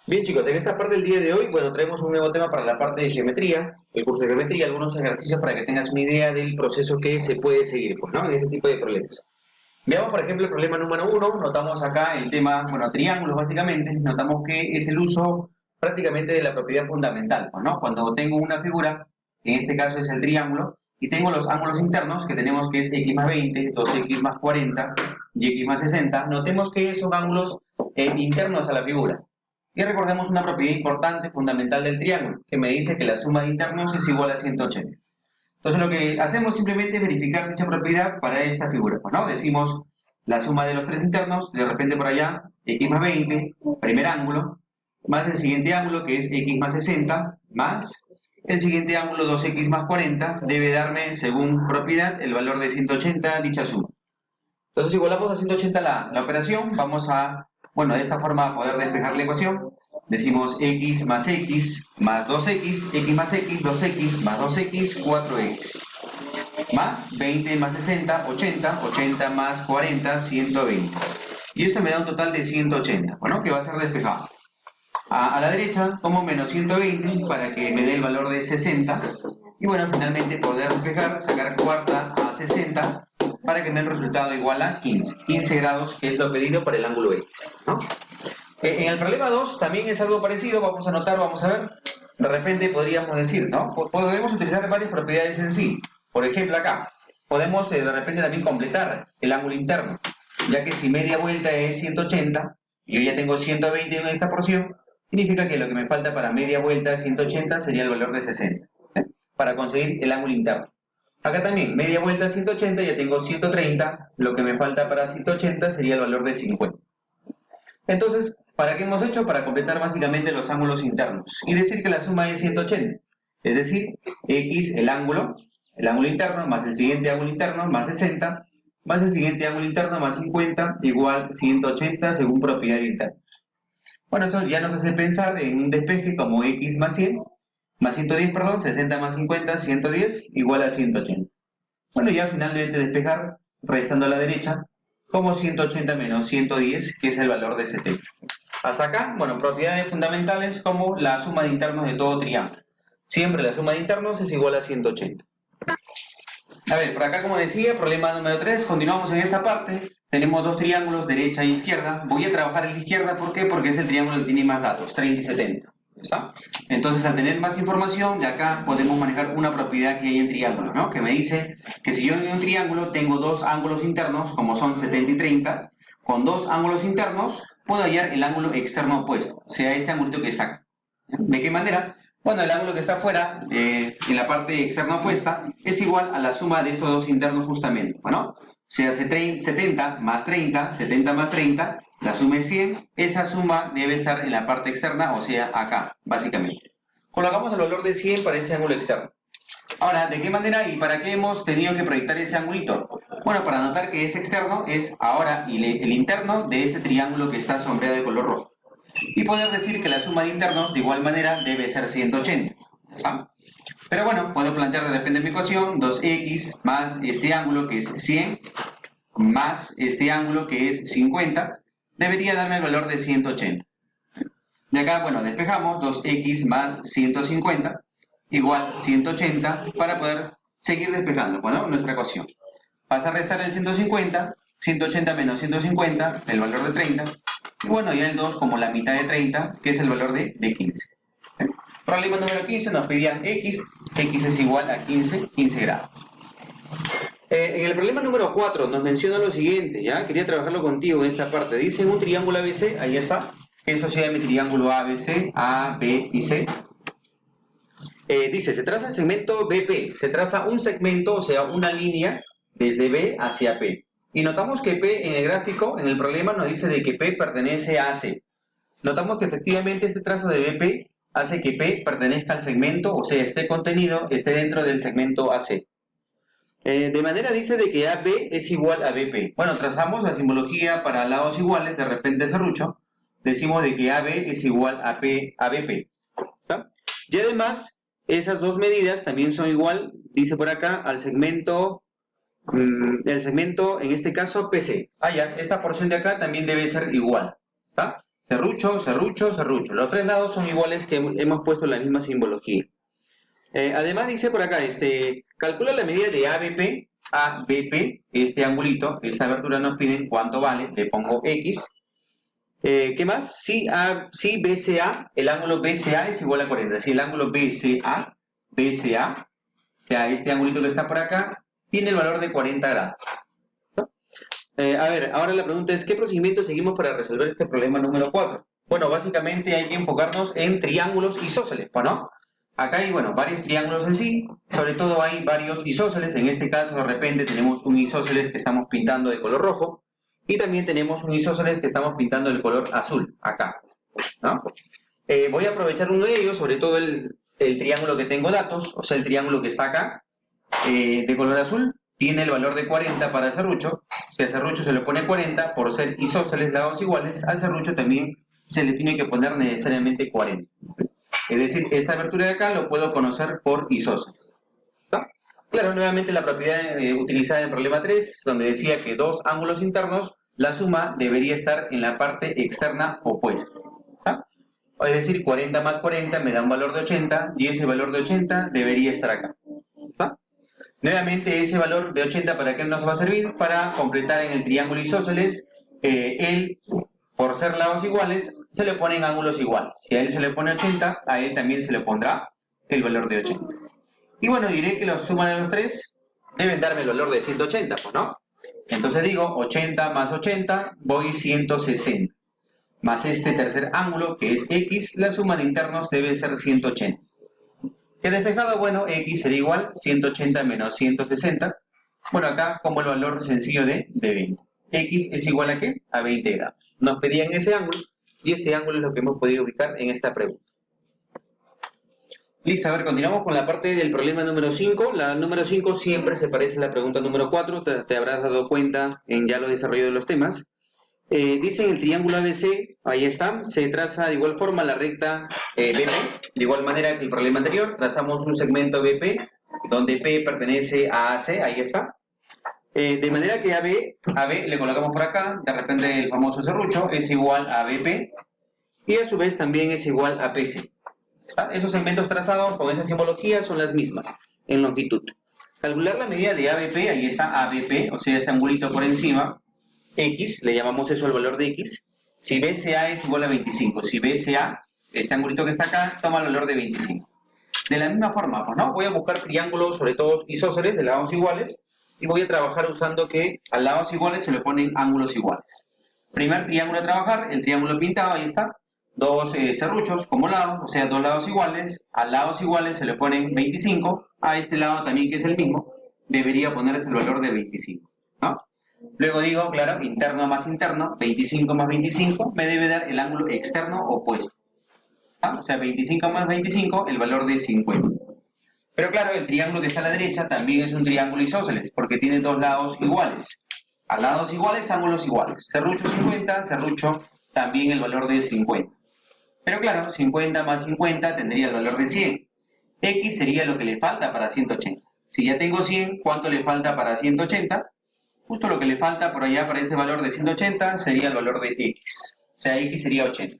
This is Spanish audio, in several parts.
Bien chicos, en esta parte del día de hoy, bueno, traemos un nuevo tema para la parte de geometría, el curso de geometría, algunos ejercicios para que tengas una idea del proceso que se puede seguir, pues, ¿no? En este tipo de problemas. Veamos, por ejemplo, el problema número uno, notamos acá el tema, bueno, triángulos básicamente, notamos que es el uso prácticamente de la propiedad fundamental, pues, ¿no? Cuando tengo una figura, en este caso es el triángulo, y tengo los ángulos internos, que tenemos que es x más 20, 2x más 40 y x más 60, notemos que son ángulos internos a la figura. Y recordemos una propiedad importante, fundamental del triángulo, que me dice que la suma de internos es igual a 180. Entonces lo que hacemos simplemente es verificar dicha propiedad para esta figura, pues, ¿no? Decimos la suma de los tres internos, de repente por allá, x más 20, primer ángulo, más el siguiente ángulo que es x más 60, más el siguiente ángulo 2x más 40, debe darme, según propiedad, el valor de 180 dicha suma. Entonces igualamos a 180 la operación, vamos a, bueno, de esta forma poder despejar la ecuación. Decimos x más 2x, x más x, 2x más 2x, 4x. Más 20 más 60, 80, 80 más 40, 120. Y esto me da un total de 180, bueno, que va a ser despejado. A la derecha tomo menos 120 para que me dé el valor de 60. Y bueno, finalmente poder despejar, sacar cuarta a 60 para que me dé el resultado igual a 15. 15 grados, que es lo pedido para el ángulo X, ¿no? En el problema 2 también es algo parecido, vamos a anotar, vamos a ver. De repente podríamos decir, ¿no? Podemos utilizar varias propiedades en sí. Por ejemplo, acá, podemos de repente también completar el ángulo interno, ya que si media vuelta es 180, y yo ya tengo 120 en esta porción, significa que lo que me falta para media vuelta 180 sería el valor de 60, para conseguir el ángulo interno. Acá también, media vuelta 180, ya tengo 130, lo que me falta para 180 sería el valor de 50. Entonces, ¿para qué hemos hecho? Para completar básicamente los ángulos internos y decir que la suma es 180. Es decir, x, el ángulo interno, más el siguiente ángulo interno, más 60, más el siguiente ángulo interno, más 50, igual 180 según propiedad interna. Bueno, esto ya nos hace pensar en un despeje como x más 100, más 110, perdón, 60 más 50, 110, igual a 180. Bueno, ya finalmente despejar, restando a la derecha, como 180 menos 110, que es el valor de 70. Hasta acá, bueno, propiedades fundamentales como la suma de internos de todo triángulo. Siempre la suma de internos es igual a 180. A ver, por acá como decía, problema número 3, continuamos en esta parte. Tenemos dos triángulos, derecha e izquierda. Voy a trabajar en la izquierda, ¿por qué? Porque es el triángulo que tiene más datos, 30 y 70. ¿Está? Entonces, al tener más información, de acá podemos manejar una propiedad que hay en triángulo, ¿no? Que me dice que si yo en un triángulo tengo dos ángulos internos, como son 70 y 30, con dos ángulos internos puedo hallar el ángulo externo opuesto, o sea, este ángulo que está acá. ¿De qué manera? Bueno, el ángulo que está afuera, en la parte externa opuesta, es igual a la suma de estos dos internos justamente, ¿no? O sea, 70 más 30, 70 más 30, la suma es 100, esa suma debe estar en la parte externa, o sea, acá, básicamente. Colocamos el valor de 100 para ese ángulo externo. Ahora, ¿de qué manera y para qué hemos tenido que proyectar ese angulito? Bueno, para notar que ese externo es ahora el interno de ese triángulo que está sombreado de color rojo. Y poder decir que la suma de internos de igual manera debe ser 180. ¿Está? Pero bueno, puedo plantear de repente mi ecuación, 2x más este ángulo que es 100, más este ángulo que es 50, debería darme el valor de 180. De acá, bueno, despejamos 2x más 150, igual 180, para poder seguir despejando, bueno, nuestra ecuación. Pasa a restar el 150, 180 menos 150, el valor de 30, y bueno, ya el 2 como la mitad de 30, que es el valor de 15. Problema número 15, nos pedían x es igual a 15 grados. En el problema número 4 nos menciona lo siguiente, ¿ya? Quería trabajarlo contigo en esta parte. Dice un triángulo ABC, ahí está, eso se llama mi triángulo ABC, A, B y C. Dice, se traza el segmento BP, se traza un segmento, o sea, una línea desde B hacia P. Y notamos que P en el gráfico, en el problema, nos dice de que P pertenece a AC. Notamos que efectivamente este trazo de BP hace que P pertenezca al segmento, o sea, esté dentro del segmento AC. De manera dice de que AB es igual a BP. Bueno, trazamos la simbología para lados iguales, de repente serrucho, decimos de que AB es igual a BP. ¿Está? Y además, esas dos medidas también son igual, dice por acá, al segmento, el segmento, en este caso, PC. Ah, ya, esta porción de acá también debe ser igual. ¿Está? Serrucho, serrucho, serrucho. Los tres lados son iguales, que hemos puesto la misma simbología. Además dice por acá, calcula la medida de ABP, este angulito, esta abertura nos piden cuánto vale, le pongo X. ¿Qué más? Si BCA, el ángulo BCA es igual a 40. Si el ángulo BCA, o sea, este angulito que está por acá, tiene el valor de 40 grados. A ver, ahora la pregunta es, ¿qué procedimiento seguimos para resolver este problema número 4? Bueno, básicamente hay que enfocarnos en triángulos isósceles, ¿no? Acá hay, bueno, varios triángulos en sí, sobre todo hay varios isósceles. En este caso, de repente, tenemos un isósceles que estamos pintando de color rojo y también tenemos un isósceles que estamos pintando de color azul, acá, ¿no? Voy a aprovechar uno de ellos, sobre todo el triángulo que tengo datos, o sea, el triángulo que está acá, de color azul, tiene el valor de 40 para serrucho. Si al serrucho se le pone 40, por ser isósceles lados iguales, al serrucho también se le tiene que poner necesariamente 40. Es decir, esta abertura de acá lo puedo conocer por isósceles. ¿Está? Claro, nuevamente la propiedad utilizada en el problema 3, donde decía que dos ángulos internos, la suma debería estar en la parte externa opuesta. ¿Está? Es decir, 40 más 40 me da un valor de 80, y ese valor de 80 debería estar acá. ¿Está? Nuevamente, ese valor de 80, ¿para qué nos va a servir? Para completar en el triángulo isósceles, por ser lados iguales, se le ponen ángulos iguales. Si a él se le pone 80, a él también se le pondrá el valor de 80. Y bueno, diré que la suma de los tres deben darme el valor de 180, ¿no? Entonces digo, 80 más 80, voy 160. Más este tercer ángulo, que es X, la suma de internos debe ser 180. ¿Qué despejado? Bueno, X sería igual 180 menos 160. Bueno, acá como el valor sencillo de 20. X es igual a ¿qué? A 20 grados. Nos pedían ese ángulo y ese ángulo es lo que hemos podido ubicar en esta pregunta. Listo, a ver, continuamos con la parte del problema número 5. La número 5 siempre se parece a la pregunta número 4. Te habrás dado cuenta en ya lo desarrollo de los temas. Dice en el triángulo ABC, ahí está, se traza de igual forma la recta BP, de igual manera que el problema anterior, trazamos un segmento BP, donde P pertenece a AC, ahí está. De manera que AB le colocamos por acá, de repente el famoso serrucho es igual a BP, y a su vez también es igual a PC. ¿Está? Esos segmentos trazados con esa simbología son las mismas en longitud. Calcular la medida de ABP, ahí está ABP, o sea, este angulito por encima, X, le llamamos eso el valor de X. Si BCA es igual a 25, si BCA, este angulito que está acá, toma el valor de 25. De la misma forma, pues, ¿no? Voy a buscar triángulos, sobre todo isósceles, de lados iguales, y voy a trabajar usando que a lados iguales se le ponen ángulos iguales. Primer triángulo a trabajar, el triángulo pintado, ahí está. Dos serruchos como lados, o sea, dos lados iguales. A lados iguales se le ponen 25, a este lado también, que es el mismo, debería ponerse el valor de 25, ¿no? Luego digo, claro, interno más interno, 25 más 25, me debe dar el ángulo externo opuesto. ¿Ah? O sea, 25 más 25, el valor de 50. Pero claro, el triángulo que está a la derecha también es un triángulo isósceles, porque tiene dos lados iguales. A lados iguales, ángulos iguales. Serrucho 50, serrucho también el valor de 50. Pero claro, 50 más 50 tendría el valor de 100. X sería lo que le falta para 180. Si ya tengo 100, ¿cuánto le falta para 180? Justo lo que le falta por allá para ese valor de 180 sería el valor de X. O sea, X sería 80.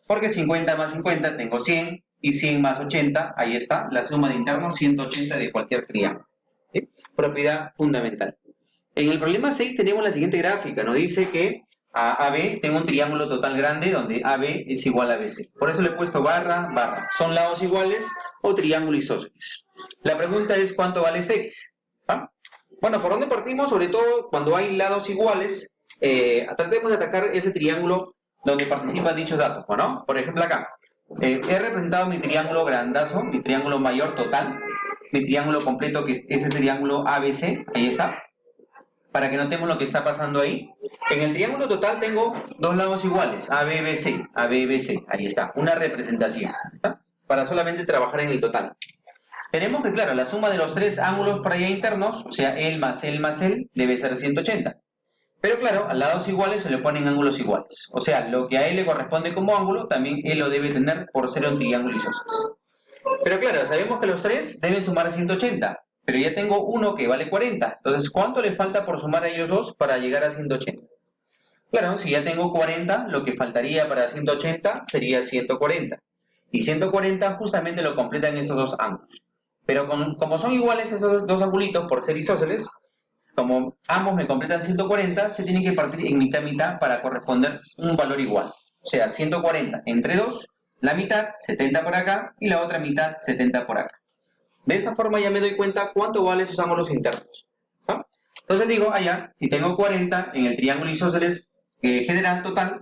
Porque 50 más 50 tengo 100 y 100 más 80, ahí está, la suma de internos 180 de cualquier triángulo. ¿Sí? Propiedad fundamental. En el problema 6 tenemos la siguiente gráfica. Nos dice que a AB tengo un triángulo total grande donde AB es igual a BC. Por eso le he puesto barra, barra. ¿Son lados iguales o triángulo isósceles? La pregunta es ¿cuánto vale este X? ¿Ah? Bueno, ¿por dónde partimos? Sobre todo cuando hay lados iguales, tratemos de atacar ese triángulo donde participan dichos datos, ¿no? Por ejemplo acá, he representado mi triángulo grandazo, mi triángulo mayor total, mi triángulo completo que es ese triángulo ABC, ahí está, para que notemos lo que está pasando ahí. En el triángulo total tengo dos lados iguales, ABBC, ABBC, ahí está, una representación, ¿está? Para solamente trabajar en el total. Tenemos que, claro, la suma de los tres ángulos por allá internos, o sea, el más el, debe ser 180. Pero claro, a lados iguales se le ponen ángulos iguales. O sea, lo que a él le corresponde como ángulo, también él lo debe tener por ser un triángulo isósceles. Pero claro, sabemos que los tres deben sumar 180. Pero ya tengo uno que vale 40. Entonces, ¿cuánto le falta por sumar a ellos dos para llegar a 180? Claro, si ya tengo 40, lo que faltaría para 180 sería 140. Y 140 justamente lo completan estos dos ángulos. Pero como son iguales estos dos angulitos por ser isósceles, como ambos me completan 140, se tienen que partir en mitad mitad para corresponder un valor igual. O sea, 140 entre 2, la mitad, 70 por acá, y la otra mitad, 70 por acá. De esa forma ya me doy cuenta cuánto valen esos ángulos internos. ¿No? Entonces digo, allá, si tengo 40 en el triángulo isósceles general total,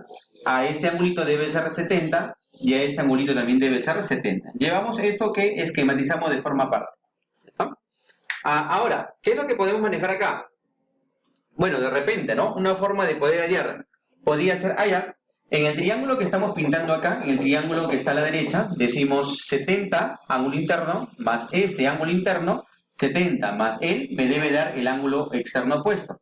a este angulito debe ser 70 y a este angulito también debe ser 70. Llevamos esto que esquematizamos de forma aparte. ¿No? Ahora, ¿qué es lo que podemos manejar acá? Bueno, de repente, ¿no? Una forma de poder hallar podría ser allá. En el triángulo que estamos pintando acá, en el triángulo que está a la derecha, decimos 70 ángulo interno más este ángulo interno, 70 más él me debe dar el ángulo externo opuesto.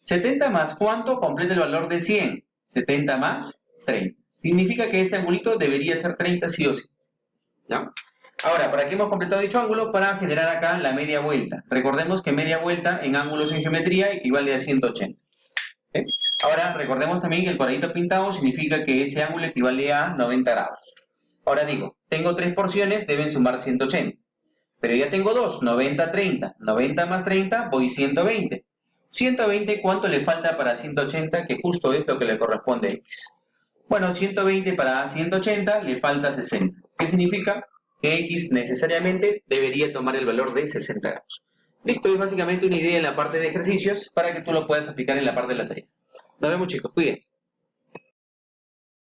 70 más ¿cuánto? Completa el valor de 100. 70 más 30. Significa que este angulito debería ser 30 sí o sí. ¿Ya? Ahora, ¿para qué hemos completado dicho ángulo? Para generar acá la media vuelta. Recordemos que media vuelta en ángulos en geometría equivale a 180. ¿Okay? Ahora, recordemos también que el cuadradito pintado significa que ese ángulo equivale a 90 grados. Ahora digo, tengo tres porciones, deben sumar 180. Pero ya tengo dos, 90, 30. 90 más 30, voy 120. 120, ¿cuánto le falta para 180? Que justo es lo que le corresponde a X. Bueno, 120 para 180 le falta 60. ¿Qué significa? Que X necesariamente debería tomar el valor de 60 grados. Listo, es básicamente una idea en la parte de ejercicios para que tú lo puedas aplicar en la parte de la tarea. Nos vemos, chicos, cuídense.